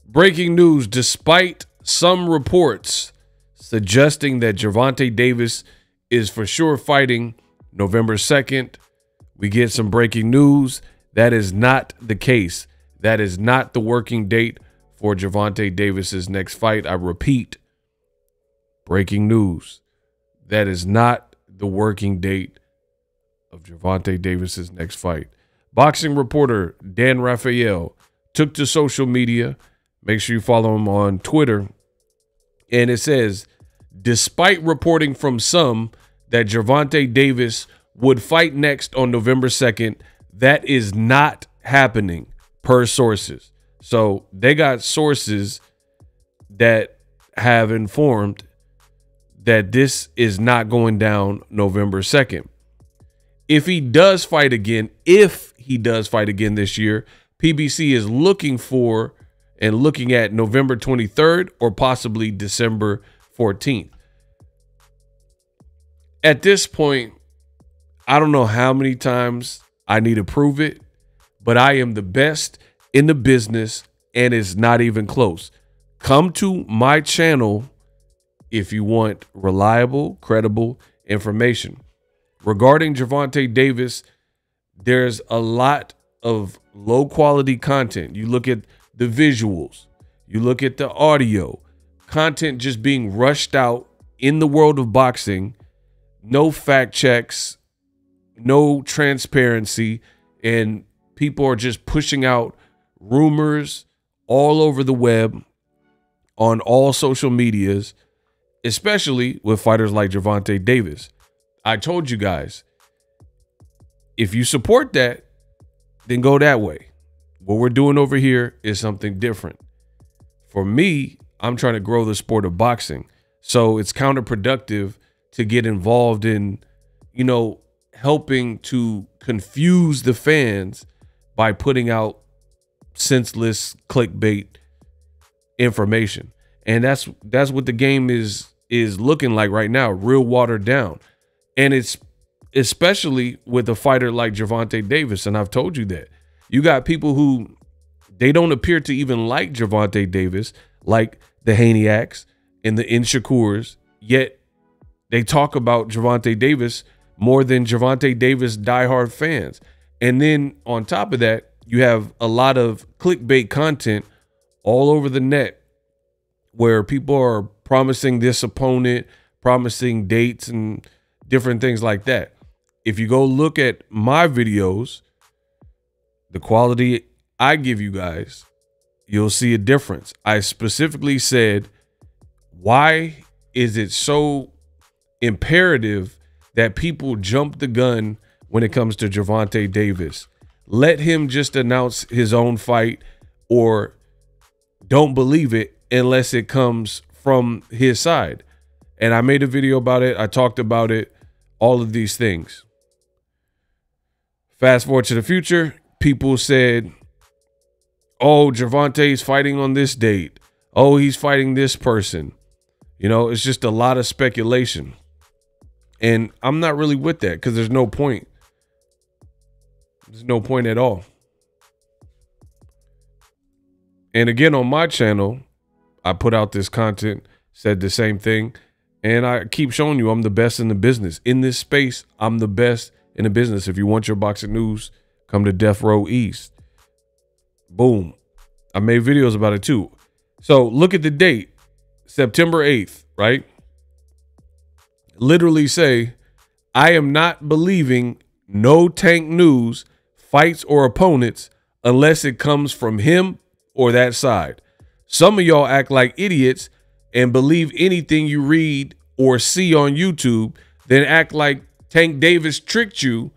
Breaking news, despite some reports suggesting that Gervonta Davis is for sure fighting November 2nd, we get some breaking news. That is not the case. That is not the working date for Gervonta Davis's next fight. I repeat, breaking news. That is not the working date of Gervonta Davis's next fight. Boxing reporter Dan Raphael took to social media. Make sure you follow him on Twitter. And it says, despite reporting from some that Gervonta Davis would fight next on November 2nd, that is not happening per sources. So they got sources that have informed that this is not going down November 2nd. If he does fight again this year, PBC is looking at November 23rd or possibly December 14th. At this point, I don't know how many times I need to prove it, but I am the best in the business and it's not even close. Come to my channel if you want reliable, credible information. Regarding Gervonta Davis, there's a lot of low quality content. You look at the visuals, you look at the audio, content just being rushed out in the world of boxing, no fact checks, no transparency, and people are just pushing out rumors all over the web, on all social medias, especially with fighters like Gervonta Davis. I told you guys, if you support that, then go that way. What we're doing over here is something different. For me, I'm trying to grow the sport of boxing. So it's counterproductive to get involved in, helping to confuse the fans by putting out senseless clickbait information. And that's what the game is looking like right now, real watered down. And it's especially with a fighter like Gervonta Davis. And I've told you that. You got people who, they don't appear to even like Gervonta Davis, like the Haniacs and the Inshakurs, yet they talk about Gervonta Davis more than Gervonta Davis diehard fans. And then on top of that, you have a lot of clickbait content all over the net where people are promising this opponent, promising dates and different things like that. If you go look at my videos, the quality I give you guys, you'll see a difference. I specifically said, why is it so imperative that people jump the gun when it comes to Gervonta Davis? Let him just announce his own fight, or don't believe it unless it comes from his side. And I made a video about it. I talked about it, all of these things. Fast forward to the future, people said, oh, Gervonta is fighting on this date. Oh, he's fighting this person. It's just a lot of speculation. And I'm not really with that because there's no point. There's no point at all. And again, on my channel, I put out this content, said the same thing. And I keep showing you I'm the best in the business. In this space, I'm the best in the business. If you want your boxing news, come to Death Row East. Boom. I made videos about it too. So look at the date, September 8th, right? Literally say, I am not believing no Tank news, fights or opponents unless it comes from him or that side. Some of y'all act like idiots and believe anything you read or see on YouTube, then act like Tank Davis tricked you.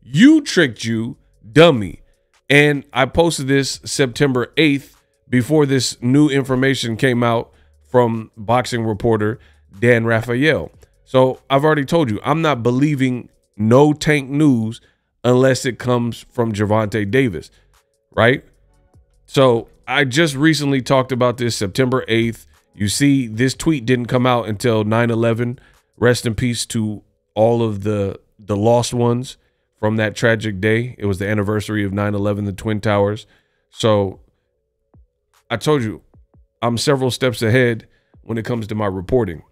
You tricked you, dummy. And I posted this September 8th before this new information came out from boxing reporter Dan Raphael. So I've already told you, I'm not believing no Tank news unless it comes from Gervonta Davis, right? So I just recently talked about this September 8th. You see, this tweet didn't come out until 9/11. Rest in peace to all of the lost ones from that tragic day. It was the anniversary of 9/11, the Twin Towers. So I told you, I'm several steps ahead when it comes to my reporting.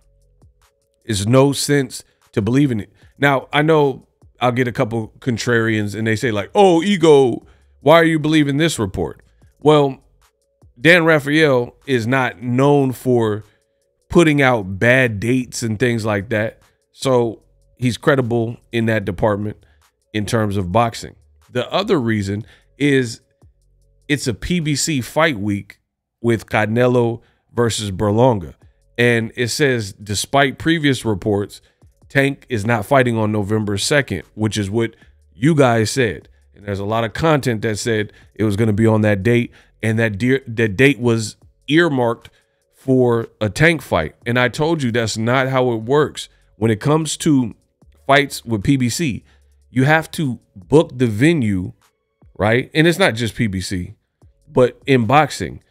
It's no sense to believe in it. Now, I know I'll get a couple contrarians and they say like, oh, ego, why are you believing this report? Well, Dan Raphael is not known for putting out bad dates and things like that. So he's credible in that department in terms of boxing. The other reason is it's a PBC fight week with Canelo versus Berlanga. And it says, despite previous reports, Tank is not fighting on November 2nd, which is what you guys said. And there's a lot of content that said it was going to be on that date, and that date was earmarked for a Tank fight. And I told you that's not how it works. When it comes to fights with PBC, you have to book the venue, right? And it's not just PBC, but in boxing,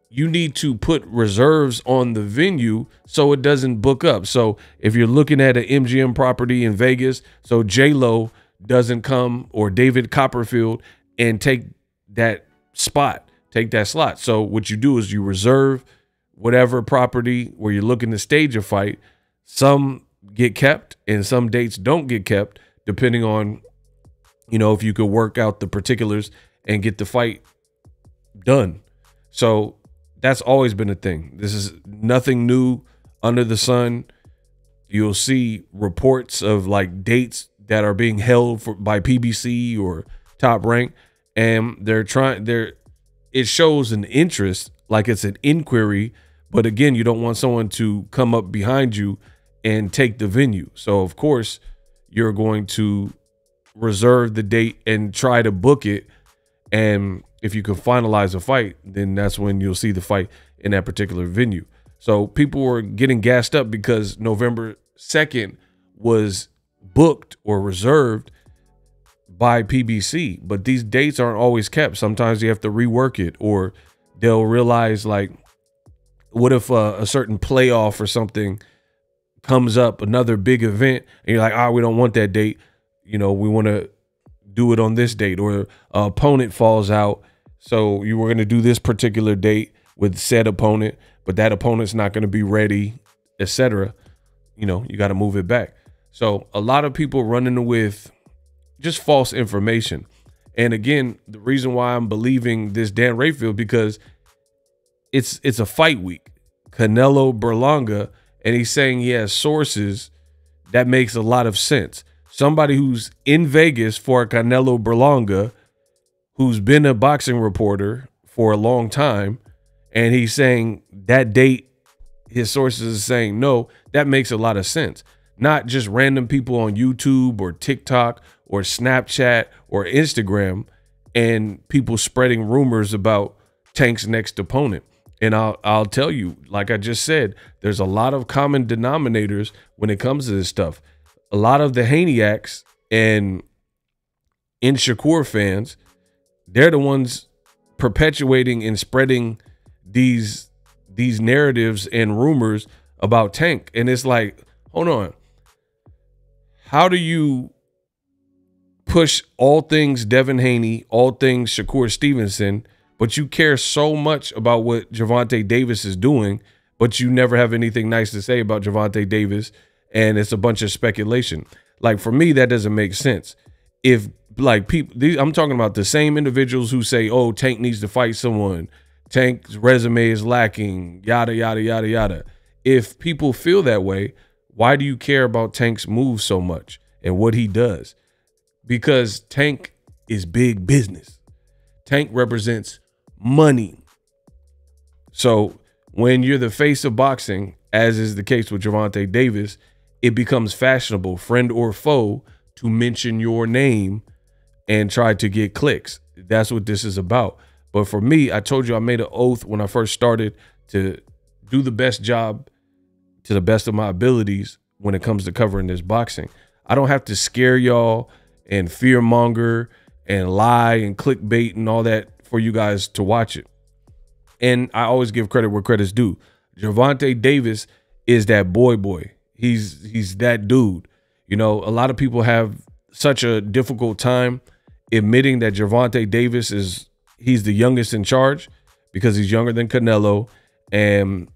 you need to put reserves on the venue so it doesn't book up. So if you're looking at an MGM property in Vegas, so J-Lo doesn't come, or David Copperfield, and take that spot, take that slot. So what you do is you reserve whatever property where you're looking to stage a fight. Some get kept and some dates don't get kept, depending on, you know, if you could work out the particulars and get the fight done. So that's always been a thing. This is nothing new under the sun. You'll see reports of like dates that are being held by PBC or Top Rank, and it shows an interest, like it's an inquiry. But again, you don't want someone to come up behind you and take the venue. So of course you're going to reserve the date and try to book it. And if you can finalize a fight, then that's when you'll see the fight in that particular venue. So people were getting gassed up because November 2nd was booked or reserved by PBC, but these dates aren't always kept. Sometimes you have to rework it, or they'll realize, like, what if a certain playoff or something comes up, another big event, and you're like, we don't want that date. You know, we want to do it on this date, or an opponent falls out. So you were going to do this particular date with said opponent, but that opponent's not going to be ready, etc. You know, you got to move it back. So a lot of people running with just false information. And again, the reason why I'm believing this Dan Rayfield, because it's a fight week, Canelo Berlanga, and he's saying he has sources. That makes a lot of sense. Somebody who's in Vegas for Canelo Berlanga, who's been a boxing reporter for a long time, and he's saying that date, his sources are saying no, that makes a lot of sense. Not just random people on YouTube or TikTok or Snapchat or Instagram and people spreading rumors about Tank's next opponent. And I'll tell you, like I just said, there's a lot of common denominators when it comes to this stuff. A lot of the Haniacs and Shakur fans, they're the ones perpetuating and spreading these narratives and rumors about Tank. And it's like, hold on. How do you push all things Devin Haney, all things Shakur Stevenson, but you care so much about what Gervonta Davis is doing, but you never have anything nice to say about Gervonta Davis, and it's a bunch of speculation? Like, for me, that doesn't make sense. If, like, people, I'm talking about the same individuals who say, oh, Tank needs to fight someone, Tank's resume is lacking, yada, yada, yada, yada. If people feel that way, why do you care about Tank's moves so much and what he does? Because Tank is big business. Tank represents money. So when you're the face of boxing, as is the case with Gervonta Davis, it becomes fashionable, friend or foe, to mention your name and try to get clicks. That's what this is about. But for me, I told you I made an oath when I first started to do the best job to the best of my abilities when it comes to covering this boxing. I don't have to scare y'all and fearmonger and lie and clickbait and all that for you guys to watch it. And I always give credit where credit's due. Gervonta Davis is that boy. He's that dude. You know, a lot of people have such a difficult time admitting that Gervonta Davis he's the youngest in charge because he's younger than Canelo and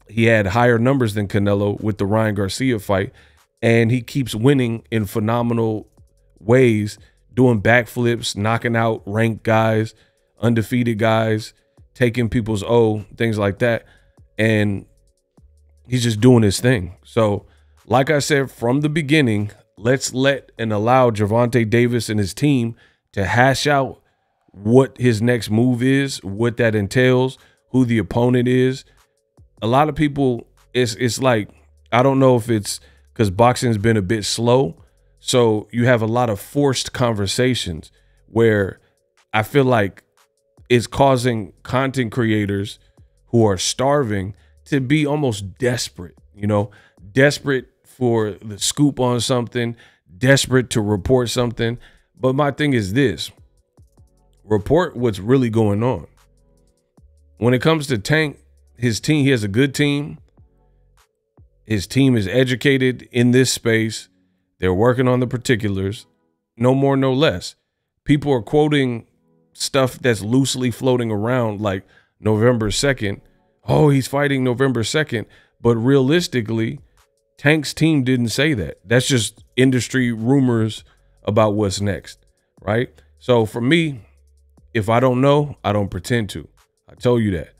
he had higher numbers than Canelo with the Ryan Garcia fight, and he keeps winning in phenomenal ways, doing backflips, knocking out ranked guys, undefeated guys, taking people's things like that. And he's just doing his thing. So like I said from the beginning, let's let and allow Gervonta Davis and his team to hash out what his next move is, what that entails, who the opponent is. A lot of people, it's like, I don't know if it's because boxing's been a bit slow, so you have a lot of forced conversations where I feel like it's causing content creators who are starving to be almost desperate, you know, desperate for the scoop on something, desperate to report something. But my thing is this: report what's really going on. When it comes to Tank, his team, he has a good team. His team is educated in this space. They're working on the particulars, no more, no less. People are quoting stuff that's loosely floating around like November 2nd. Oh, he's fighting November 2nd. But realistically, Tank's team didn't say that. That's just industry rumors about what's next, right? So for me, if I don't know, I don't pretend to. I told you that.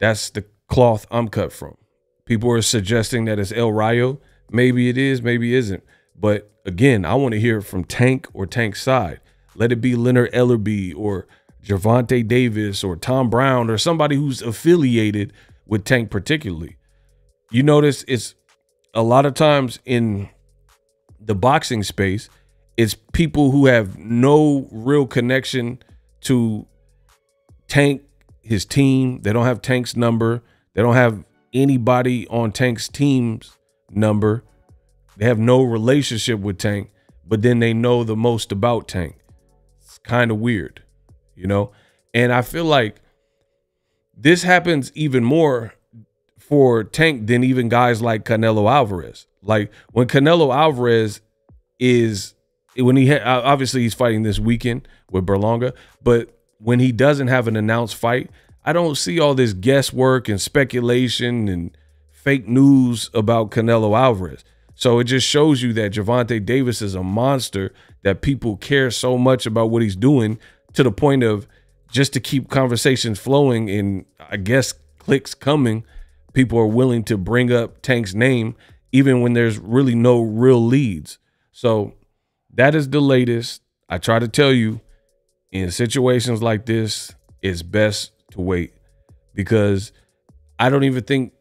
That's the cloth I'm cut from. People are suggesting that it's El Rayo. Maybe it is, maybe it isn't. But again, I want to hear from Tank or Tank's side. Let it be Leonard Ellerby or Gervonta Davis or Tom Brown or somebody who's affiliated with Tank particularly. You notice it's a lot of times in the boxing space, it's people who have no real connection to Tank, his team. They don't have Tank's number. They don't have anybody on Tank's team's number. They have no relationship with Tank, but then they know the most about Tank. It's kind of weird, you know? And I feel like this happens even more for Tank than even guys like Canelo Alvarez. Like when Canelo Alvarez obviously he's fighting this weekend with Berlanga, but when he doesn't have an announced fight, I don't see all this guesswork and speculation and fake news about Canelo Alvarez. So it just shows you that Gervonta Davis is a monster, that people care so much about what he's doing to the point of just to keep conversations flowing and I guess clicks coming, people are willing to bring up Tank's name even when there's really no real leads. So that is the latest. I try to tell you, in situations like this, it's best to wait, because I don't even think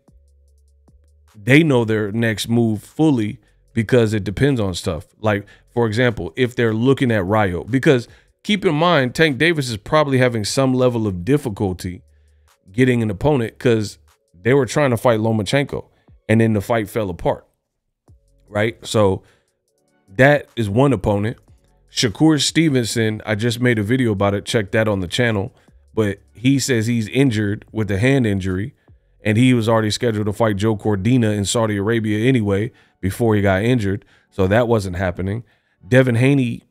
they know their next move fully, because it depends on stuff. Like, for example, if they're looking at Rayo, because keep in mind, Tank Davis is probably having some level of difficulty getting an opponent because they were trying to fight Lomachenko and then the fight fell apart, right? So that is one opponent. Shakur Stevenson, I just made a video about it. Check that on the channel. But he says he's injured with a hand injury, and he was already scheduled to fight Joe Cordina in Saudi Arabia anyway before he got injured. So that wasn't happening. Devin Haney,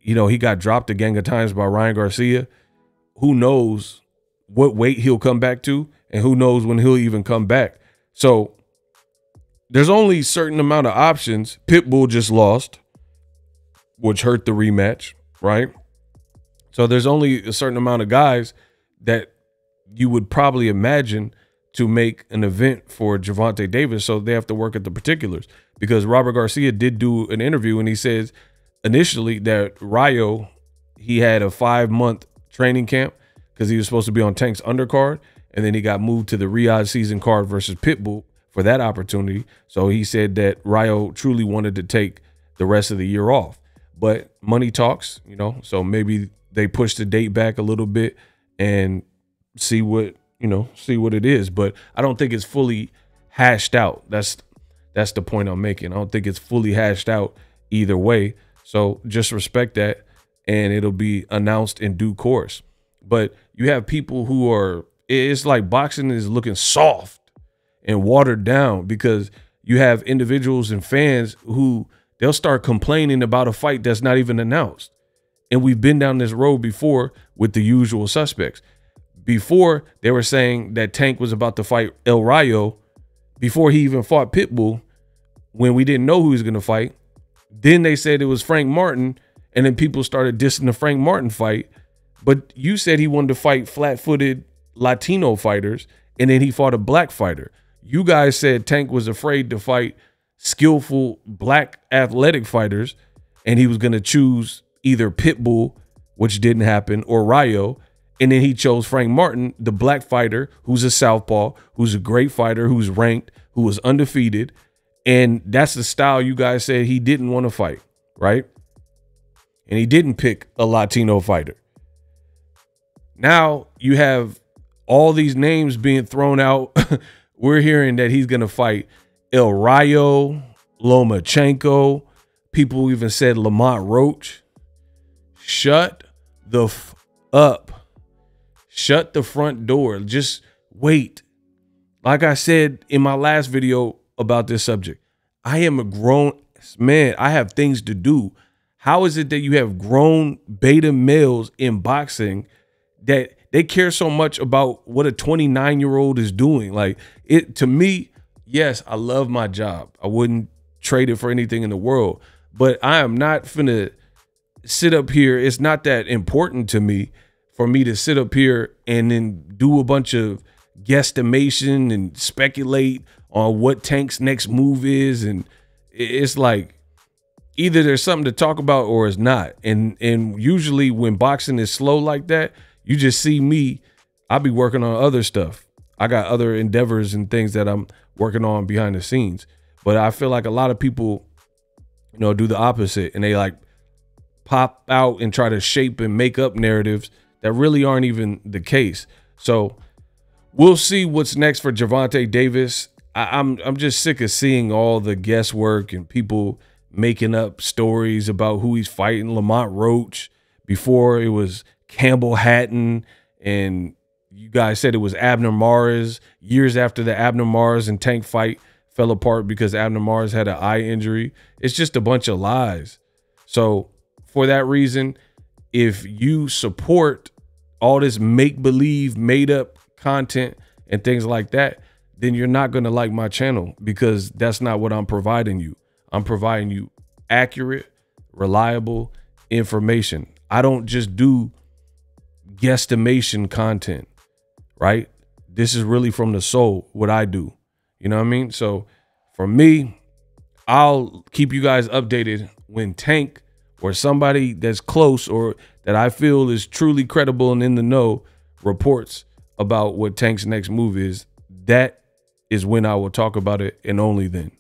you know, he got dropped a gang of times by Ryan Garcia. Who knows what weight he'll come back to, and who knows when he'll even come back. So there's only a certain amount of options. Pitbull just lost, which hurt the rematch, right? So there's only a certain amount of guys that you would probably imagine to make an event for Gervonta Davis. So they have to work at the particulars, because Robert Garcia did do an interview and he says initially that Rayo, he had a 5-month training camp because he was supposed to be on Tank's undercard, and then he got moved to the Riyadh season card versus Pitbull for that opportunity. So he said that Rayo truly wanted to take the rest of the year off, but money talks, you know, so maybe they push the date back a little bit and see what it is. But I don't think it's fully hashed out. That's the point I'm making. I don't think it's fully hashed out either way. So just respect that, and it'll be announced in due course. But you have people who are, it's like boxing is looking soft and watered down, because you have individuals and fans who they'll start complaining about a fight that's not even announced. And we've been down this road before with the usual suspects. Before, they were saying that Tank was about to fight El Rayo before he even fought Pitbull, when we didn't know who he was going to fight. Then they said it was Frank Martin, and then people started dissing the Frank Martin fight. But you said he wanted to fight flat-footed Latino fighters, and then he fought a black fighter. You guys said Tank was afraid to fight skillful black athletic fighters, and he was going to choose either Pitbull, which didn't happen, or Rayo. And then he chose Frank Martin, the black fighter, who's a southpaw, who's a great fighter, who's ranked, who was undefeated. And that's the style you guys said he didn't want to fight, right? And he didn't pick a Latino fighter. Now you have all these names being thrown out. We're hearing that he's going to fight El Rayo, Lomachenko. People even said Lamont Roach. Shut the f up. Shut the front door. Just wait. Like I said in my last video about this subject, I am a grown man. I have things to do. How is it that you have grown beta males in boxing that they care so much about what a 29-year-old is doing? Like, it, to me, yes, I love my job. I wouldn't trade it for anything in the world, but I am not finna sit up here. It's not that important to me for me to sit up here and then do a bunch of guesstimation and speculate on what Tank's next move is. And it's like, either there's something to talk about or it's not. And usually when boxing is slow like that, you just see me, I'll be working on other stuff. I got other endeavors and things that I'm working on behind the scenes. But I feel like a lot of people, you know, do the opposite, and they like pop out and try to shape and make up narratives that really aren't even the case. So we'll see what's next for Gervonta Davis. I'm just sick of seeing all the guesswork and people making up stories about who he's fighting. Lamont Roach, before it was Campbell Hatton, and you guys said it was Abner Mares. Years after the Abner Mares and Tank fight fell apart because Abner Mares had an eye injury. It's just a bunch of lies. So for that reason, if you support all this make-believe, made-up content and things like that, then you're not going to like my channel, because that's not what I'm providing you. I'm providing you accurate, reliable information. I don't just do guesstimation content, right? This is really from the soul, what I do. You know what I mean? So for me, I'll keep you guys updated when Tank or somebody that's close or that I feel is truly credible and in the know reports about what Tank's next move is. That is when I will talk about it, and only then.